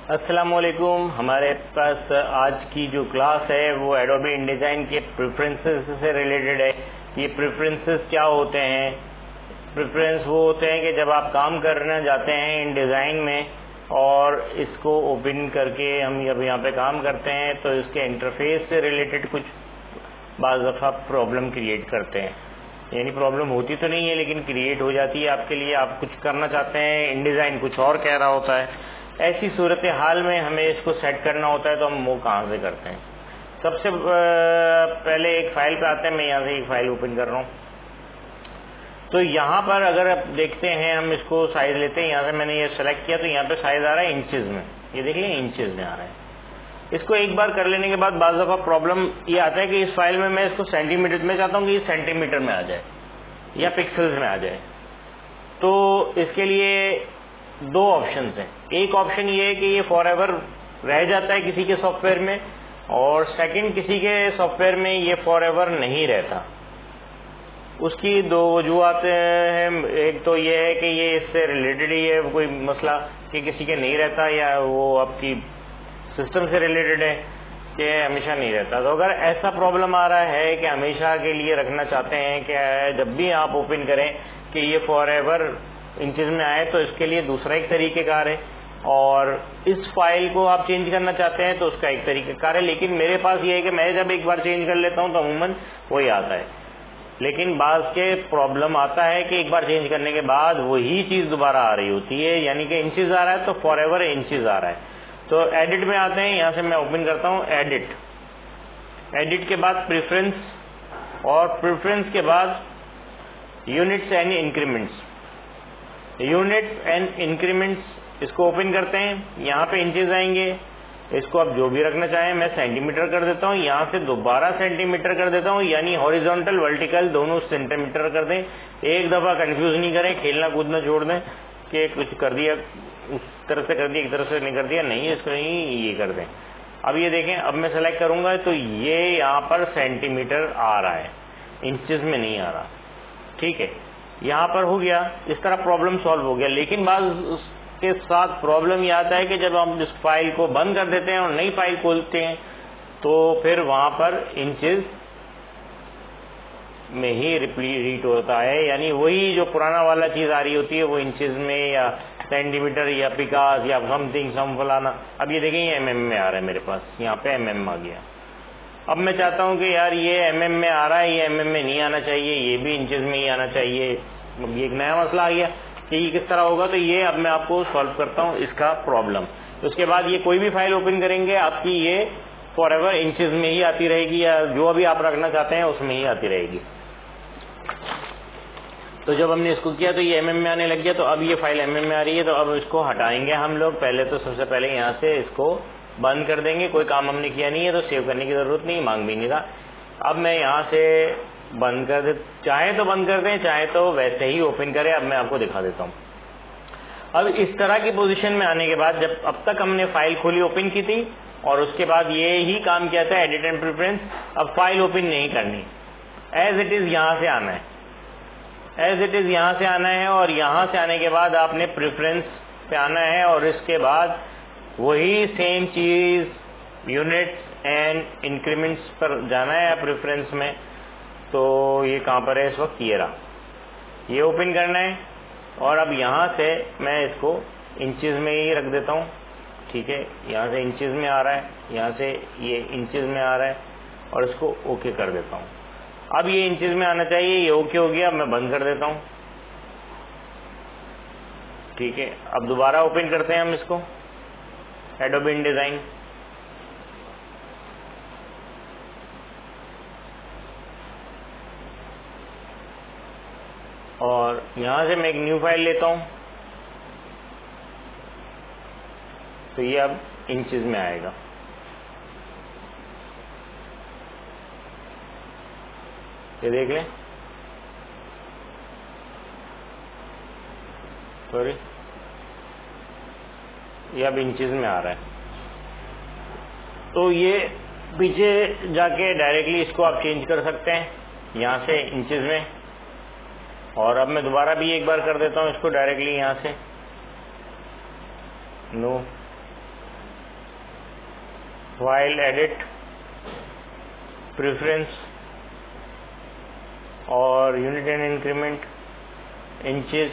السلام علیکم. ہمارے پاس آج کی جو کلاس ہے وہ ایڈوبی انڈیزائن کے پریفرنسز سے ریلیٹڈ ہے. یہ پریفرنسز کیا ہوتے ہیں؟ پریفرنس وہ ہوتے ہیں کہ جب آپ کام کرنا جاتے ہیں ان ڈیزائن میں اور اس کو اوپن کر کے ہم جب یہاں پہ کام کرتے ہیں تو اس کے انٹرفیس سے ریلیٹڈ کچھ بعض دفعہ پرابلم کریٹ کرتے ہیں. یعنی پرابلم ہوتی تو نہیں ہے لیکن کریٹ ہو جاتی ہے آپ کے لیے. آپ کچھ کرنا چاہتے ہیں, ان ڈیزائن کچھ اور کہہ رہا ہوتا ہے. ایسی صورتحال میں ہمیں اس کو سیٹ کرنا ہوتا ہے تو ہم وہ کہاں سے کرتے ہیں؟ سب سے پہلے ایک فائل پہ آتے ہیں. میں یہاں سے ایک فائل اوپن کر رہا ہوں. تو یہاں پر اگر آپ دیکھتے ہیں ہم اس کو سائز لیتے ہیں. یہاں سے میں نے یہ سلیکٹ کیا تو یہاں پہ سائز آ رہا ہے انچز میں. یہ دیکھ لیں انچز میں آ رہا ہے. اس کو ایک بار کر لینے کے بعد بعض دفعہ پرابلم یہ آتا ہے کہ اس فائل میں اس کو سینٹی میٹر میں چاہتا ہوں کہ یہ سینٹی میٹر میں آ جائے یا پکسلز میں آ جائے. تو اس کے لیے دو آپشنز ہیں. ایک آپشن یہ ہے کہ یہ فار ایور رہ جاتا ہے کسی کے سافٹ ویئر میں, اور سیکنڈ کسی کے سافٹ ویئر میں یہ فار ایور نہیں رہتا. اس کی دو وجوہات ہیں. ایک تو یہ ہے کہ یہ اس سے ریلیٹڈ ہی ہے کوئی مسئلہ کہ کسی کے نہیں رہتا, یا وہ آپ کی سسٹم سے ریلیٹڈ ہے کہ ہمیشہ نہیں رہتا. تو اگر ایسا پرابلم آ رہا ہے کہ ہمیشہ کے لیے رکھنا چاہتے ہیں کہ جب بھی آپ اوپن کریں کہ یہ فار ایور انچز میں آئے, تو اس کے لیے دوسرا ایک طریقہ کار ہے. اور اس فائل کو آپ چینج کرنا چاہتے ہیں تو اس کا ایک طریقہ کار ہے. لیکن میرے پاس یہ ہے کہ میں جب ایک بار چینج کر لیتا ہوں تو عموماً وہی آتا ہے. لیکن بعض کے پرابلم آتا ہے کہ ایک بار چینج کرنے کے بعد وہی چیز دوبارہ آ رہی ہوتی ہے. یعنی کہ انچز آ رہا ہے تو فار ایور انچز آ رہا ہے. تو ایڈٹ میں آتے ہیں. یہاں سے میں اوپن کرتا ہوں ایڈٹ. ایڈٹ کے بعد پریفرنس, اور پریفرنس کے بعد units and increments. Units and increments اس کو اوپن کرتے ہیں. یہاں پہ انچز آئیں گے. اس کو آپ جو بھی رکھنا چاہیں. میں سینٹی میٹر کر دیتا ہوں. یہاں سے دوبارہ سینٹی میٹر کر دیتا ہوں. یعنی ہاریزونٹل ورٹیکل دونوں سینٹی میٹر کر دیں. ایک دفعہ کنفیوز نہیں کریں, کھیلنا کودنا چھوڑ دیں کہ کچھ کر دیا اس طرح سے کر دیا ایک طرح سے نہیں کر دیا. نہیں, اس کو نہیں یہ کر دیں. اب یہ دیکھیں, اب میں سلیکٹ کروں گا تو یہ یہاں پر سینٹی میٹر آ رہا ہے, انچز میں نہیں آ رہا. ٹھیک ہے, یہاں پر ہو گیا. اس طرح پرابلم سالو ہو گیا. لیکن بعض کے ساتھ پرابلم یہ آتا ہے کہ جب ہم اس فائل کو بند کر دیتے ہیں اور نئی فائل کھولتے ہیں تو پھر وہاں پر انچز میں ہی ریپیٹ ہوتا ہے. یعنی وہی جو پرانا والا چیز آ رہی ہوتی ہے وہ انچز میں یا سینٹی میٹر یا پکاس یا سم تھنگ سم فلانا. اب یہ دیکھیں یہ mm میں آ رہا ہے میرے پاس. یہاں پہ mm آ گیا. اب میں چاہتا ہوں کہ یار یہ mm میں آ رہا ہے, یہ mm میں نہیں آنا چاہیے, یہ بھی انچز میں ہی آنا چاہیے. اب یہ ایک نیا مسئلہ آ گیا کہ یہ کس طرح ہوگا. تو یہ اب میں آپ کو سالو کرتا ہوں اس کا پرابلم. اس کے بعد یہ کوئی بھی فائل اوپن کریں گے آپ کی یہ فار ایور انچز میں ہی آتی رہے گی, یا جو ابھی آپ رکھنا چاہتے ہیں اس میں ہی آتی رہے گی. تو جب ہم نے اس کو کیا تو یہ mm میں آنے لگ گیا. تو اب یہ فائل mm میں آ رہی ہے. تو اب اس کو ہٹائیں گے ہم لوگ. پہلے تو سب سے پہلے یہاں سے اس کو بند کر دیں گے. کوئی کام ہم نے کیا نہیں ہے تو سیو کرنے کی ضرورت نہیں, مانگ بھی نہیں رہا. اب میں یہاں سے بند کر دیں, چاہے تو بند کر دیں, چاہے تو ویسے ہی اوپن کریں. اب میں آپ کو دکھا دیتا ہوں. اب اس طرح کی پوزیشن میں آنے کے بعد جب اب تک ہم نے فائل کھولی اوپن کی تھی اور اس کے بعد یہ ہی کام کیا تھا ایڈٹ اینڈ پریفرنس. اب فائل اوپن نہیں کرنی, ایز اٹ از یہاں سے آنا ہے. ایز اٹ از یہاں سے آنا ہے, اور یہاں سے آنے کے بعد آپ نے پریفرنس پہ آنا ہے, اور اس کے بعد وہی سیم چیز یونٹس اینڈ انکریمنٹس پر جانا ہے پریفرنس میں. تو یہ کہاں پر ہے اس وقت؟ یہ رہا. یہ اوپن کرنا ہے, اور اب یہاں سے میں اس کو انچز میں ہی رکھ دیتا ہوں. ٹھیک ہے, یہاں سے انچز میں آ رہا ہے, یہاں سے یہ انچز میں آ رہا ہے, اور اس کو اوکے کر دیتا ہوں. اب یہ انچز میں آنا چاہیے. یہ اوکے ہو گیا. اب میں بند کر دیتا ہوں. ٹھیک ہے, اب دوبارہ اوپن کرتے ہیں ہم اس کو ایڈوبی انڈیزائن. اور یہاں سے میں ایک نیو فائل لیتا ہوں. تو یہ اب انچز میں آئے گا. یہ دیکھ لیں, سوری, یہ اب انچز میں آ رہا ہے. تو یہ پیچھے جا کے ڈائریکٹلی اس کو آپ چینج کر سکتے ہیں یہاں سے انچز میں. اور اب میں دوبارہ بھی ایک بار کر دیتا ہوں اس کو ڈائریکٹلی یہاں سے. نو, फाइल एडिट, प्रेफरेंस और unit and increment, inches,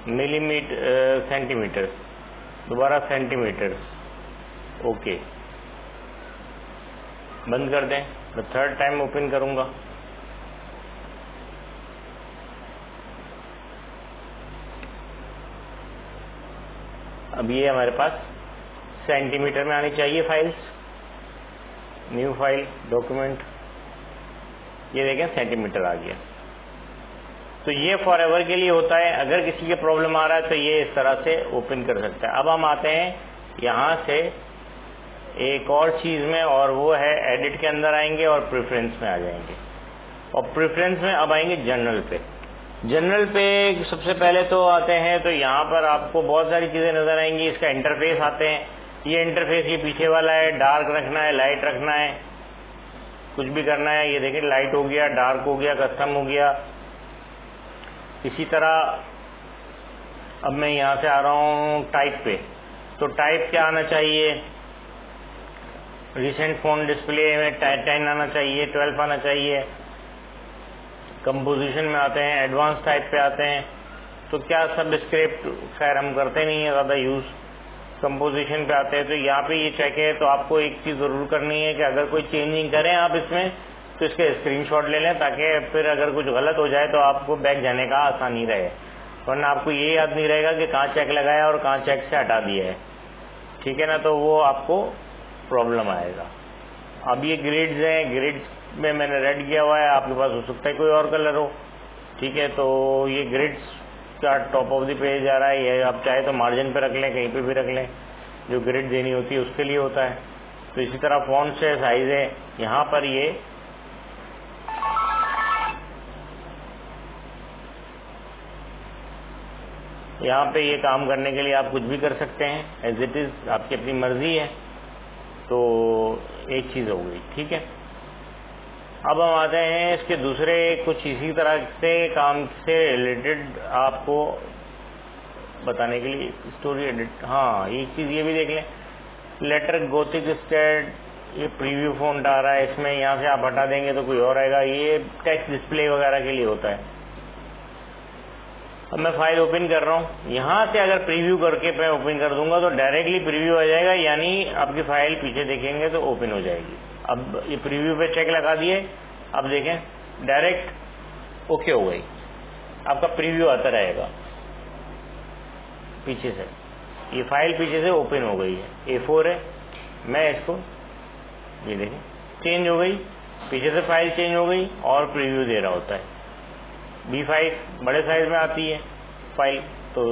millimetre, centimetre, दोबारा सेंटीमीटर्स, ओके, बंद कर दें। मैं थर्ड टाइम ओपन करूंगा। अब ये हमारे पास सेंटीमीटर में आनी चाहिए फाइल्स। न्यू फाइल, डॉक्यूमेंट, ये देखें सेंटीमीटर आ गया। तो ये फॉर एवर के लिए होता है। अगर किसी के प्रॉब्लम आ रहा है तो ये इस तरह से ओपन कर सकता है। अब हम आते हैं यहाँ से एक और चीज में, और वो है एडिट के अंदर आएंगे और प्रेफरेंस में आ जाएंगे। और प्रेफरेंस में अब आएंगे जनरल पे। जनरल पे सबसे पहले तो आते हैं, तो यहाँ पर आपको बहुत सारी चीजें नजर आएंगी। इसका इंटरफेस आते हैं। ये इंटरफेस ये पीछे वाला है, डार्क रखना है, लाइट रखना है, कुछ भी करना है। ये देखिए लाइट हो गया, डार्क हो गया, कस्टम हो गया। इसी तरह अब मैं यहाँ से आ रहा हूँ टाइप पे। तो टाइप क्या आना चाहिए? रिसेंट फोन डिस्प्ले में 10 आना चाहिए, 12 आना चाहिए। कंपोजिशन में आते हैं, एडवांस टाइप पे आते हैं। तो क्या सब स्क्रिप्ट खैर हम करते नहीं है ज़्यादा यूज़। कंपोजिशन पे आते हैं, तो यहाँ पे ये चेक है। तो आपको एक चीज़ ज़रूर करनी है कि अगर कोई चेंजिंग करें आप इसमें, तो इसके स्क्रीनशॉट ले लें, ताकि फिर अगर कुछ गलत हो जाए तो आपको बैक जाने का आसानी रहे। वरना आपको ये याद नहीं रहेगा कि कहाँ चेक लगाया और कहाँ चेक से हटा दिया है, ठीक है ना। तो वो आपको प्रॉब्लम आएगा। अब ये ग्रिड्स हैं, ग्रिड्स में मैंने रेड किया हुआ है, आपके पास हो सकता है कोई और कलर हो, ठीक है। तो ये ग्रिड्स का टॉप ऑफ द पेज आ रहा है। ये आप चाहे तो मार्जिन पे रख लें, कहीं पे भी रख लें। जो ग्रिड देनी होती है उसके लिए होता है। तो इसी तरह फॉन्ट्स है, साइज है। यहाँ पर ये यहाँ पे ये काम करने के लिए आप कुछ भी कर सकते हैं, एज इट इज, आपकी अपनी मर्जी है। तो एक चीज हो गई, ठीक है। अब हम आते हैं इसके दूसरे कुछ इसी तरह से काम से रिलेटेड आपको बताने के लिए। स्टोरी एडिट, हाँ एक चीज ये भी देख लें। लेटर गोथिक स्टेट, ये प्रीव्यू फॉन्ट आ रहा है इसमें, यहाँ से आप हटा देंगे तो कोई और आएगा। ये टेक्स्ट डिस्प्ले वगैरह के लिए होता है। अब मैं फाइल ओपन कर रहा हूँ। यहाँ से अगर प्रीव्यू करके मैं ओपन कर दूंगा तो डायरेक्टली प्रीव्यू आ जाएगा, यानी आपकी फाइल पीछे देखेंगे तो ओपन हो जाएगी। अब ये प्रीव्यू पे चेक लगा दिए, अब देखें डायरेक्ट ओके हो गई। आपका प्रीव्यू आता रहेगा पीछे से। ये फाइल पीछे से ओपन हो गई है। A4 है, मैं इसको ये देखें चेंज हो गई, पीछे से फाइल चेंज हो गई और प्रीव्यू दे रहा होता है। B5 बड़े साइज में आती है फाइल, तो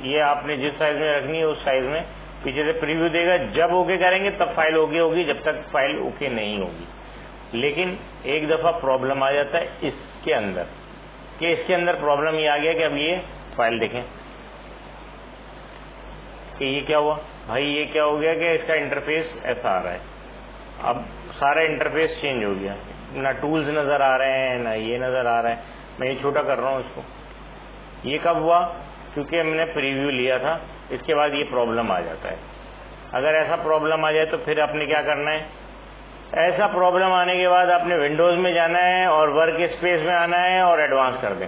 ये आपने जिस साइज में रखनी है उस साइज में पीछे से प्रीव्यू देगा। जब ओके करेंगे तब फाइल ओके होगी, जब तक फाइल ओके नहीं होगी। लेकिन एक दफा प्रॉब्लम आ जाता है इसके अंदर, कि इसके अंदर प्रॉब्लम ये आ गया कि अब ये फाइल देखें कि ये क्या हुआ भाई, ये क्या हो गया कि इसका इंटरफेस ऐसा आ रहा है। अब सारा इंटरफेस चेंज हो गया, ना टूल्स नजर आ रहे हैं, ना ये नजर आ रहा है। मैं ये छोटा कर रहा हूँ इसको। ये कब हुआ? क्योंकि हमने प्रीव्यू लिया था, इसके बाद ये प्रॉब्लम आ जाता है। अगर ऐसा प्रॉब्लम आ जाए तो फिर आपने क्या करना है? ऐसा प्रॉब्लम आने के बाद आपने विंडोज में जाना है और वर्क स्पेस में आना है और एडवांस कर दें।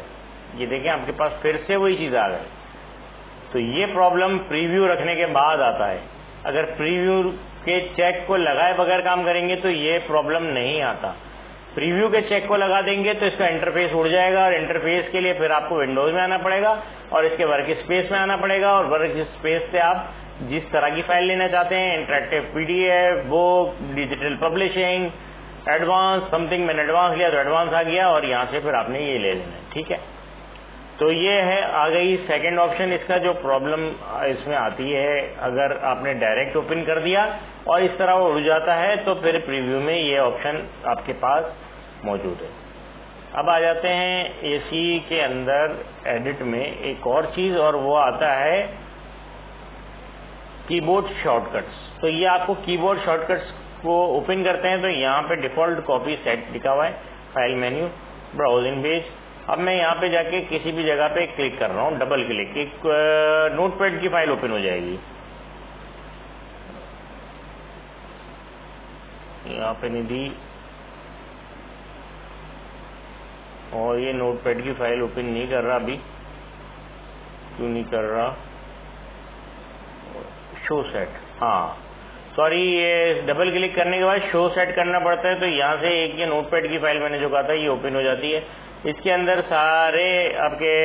ये देखें आपके पास फिर से वही चीज आ गई। तो ये प्रॉब्लम प्रीव्यू रखने के बाद आता है। अगर प्रीव्यू के चेक को लगाए बगैर काम करेंगे तो ये प्रॉब्लम नहीं आता। प्रीव्यू के चेक को लगा देंगे तो इसका इंटरफेस उड़ जाएगा, और इंटरफेस के लिए फिर आपको विंडोज में आना पड़ेगा और इसके वर्क स्पेस में आना पड़ेगा। और वर्क स्पेस से आप जिस तरह की फाइल लेना चाहते हैं, interactive PDF, book, digital publishing, advance something, मैंने एडवांस लिया तो एडवांस आ गया, और यहाँ से फिर आपने ये ले लेना है, ठीक है। तो ये है, आ गई सेकंड ऑप्शन। इसका जो प्रॉब्लम इसमें आती है, अगर आपने डायरेक्ट ओपन कर दिया और इस तरह वो उड़ जाता है तो फिर प्रीव्यू में ये ऑप्शन आपके पास मौजूद है। अब आ जाते हैं AC के अंदर एडिट में एक और चीज, और वो आता है कीबोर्ड शॉर्टकट्स। तो ये आपको कीबोर्ड शॉर्टकट्स को ओपन करते हैं तो यहाँ पे डिफॉल्ट कॉपी सेट लिखा हुआ है, फाइल मेन्यू, ब्राउजिंग पेज। अब मैं यहाँ पे जाके किसी भी जगह पे क्लिक कर रहा हूँ, डबल क्लिक, एक नोटपैड की फाइल ओपन हो जाएगी। यहाँ पे नहीं दी, और ये नोट पैड की फाइल ओपन नहीं कर रहा अभी, क्यों नहीं कर रहा? शो सेट, हाँ सॉरी, ये डबल क्लिक करने के बाद शो सेट करना पड़ता है, तो यहाँ से एक ये नोट पैड की फाइल मैंने जो कहा था ये ओपन हो जाती है। इसके अंदर सारे आपके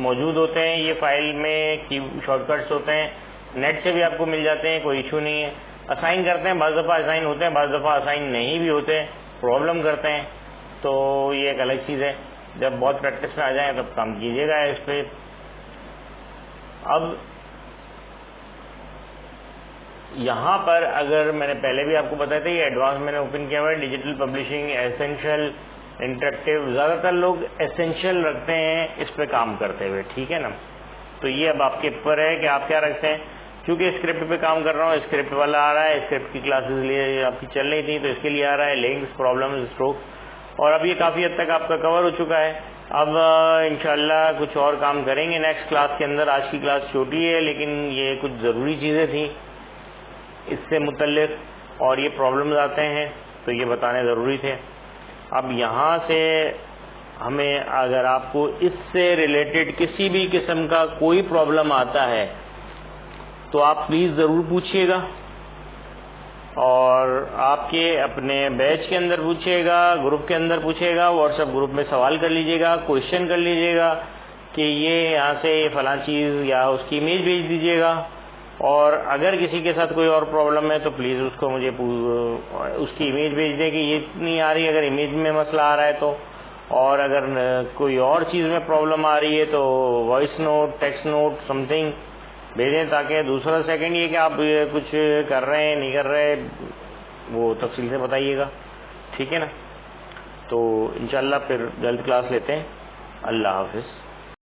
मौजूद होते हैं, ये फाइल में की शॉर्टकट्स होते हैं, नेट से भी आपको मिल जाते हैं, कोई इशू नहीं है। असाइन करते हैं, बाज़ दफ़ा असाइन होते हैं, बाज़ दफ़ा असाइन नहीं भी होते हैं, प्रॉब्लम करते हैं, तो ये एक अलग चीज़ है। जब बहुत प्रैक्टिस में आ जाए तब काम कीजिएगा इस पर। अब यहाँ पर अगर मैंने पहले भी आपको बताया था, ये एडवांस मैंने ओपन किया हुआ है, डिजिटल पब्लिशिंग, एसेंशियल, इंटरेक्टिव। ज़्यादातर लोग एसेंशियल रखते हैं इस पे काम करते हुए, ठीक है ना। तो ये अब आपके ऊपर है कि आप क्या रखते हैं। क्योंकि स्क्रिप्ट पे काम कर रहा हूँ, स्क्रिप्ट वाला आ रहा है, स्क्रिप्ट की क्लासेस लिए आपकी चल रही थी तो इसके लिए आ रहा है, लिंक्स, प्रॉब्लम्स, स्ट्रोक, और अब ये काफ़ी हद तक आपका कवर हो चुका है। अब इंशाल्लाह कुछ और काम करेंगे नेक्स्ट क्लास के अंदर। आज की क्लास छोटी है लेकिन ये कुछ ज़रूरी चीज़ें थी इससे मुतल्लिक, और ये प्रॉब्लम्स आते हैं तो ये बताने ज़रूरी थे। अब यहाँ से हमें, अगर आपको इससे रिलेटेड किसी भी किस्म का कोई प्रॉब्लम आता है तो आप प्लीज़ ज़रूर पूछिएगा, और आपके अपने बैच के अंदर पूछिएगा, ग्रुप के अंदर पूछिएगा, व्हाट्सएप ग्रुप में सवाल कर लीजिएगा, क्वेश्चन कर लीजिएगा कि ये यहाँ से फलां चीज़ या उसकी इमेज भेज दीजिएगा। और अगर किसी के साथ कोई और प्रॉब्लम है तो प्लीज़ उसको मुझे उसकी इमेज भेज दें कि ये नहीं आ रही, अगर इमेज में मसला आ रहा है तो। और अगर कोई और चीज़ में प्रॉब्लम आ रही है तो voice note, text note, something भेजें, ताकि दूसरा सेकंड ये कि आप कुछ कर रहे हैं नहीं कर रहे वो तफसील से बताइएगा, ठीक है ना। तो इंशाल्लाह फिर जल्द क्लास लेते हैं। अल्लाह हाफिज़।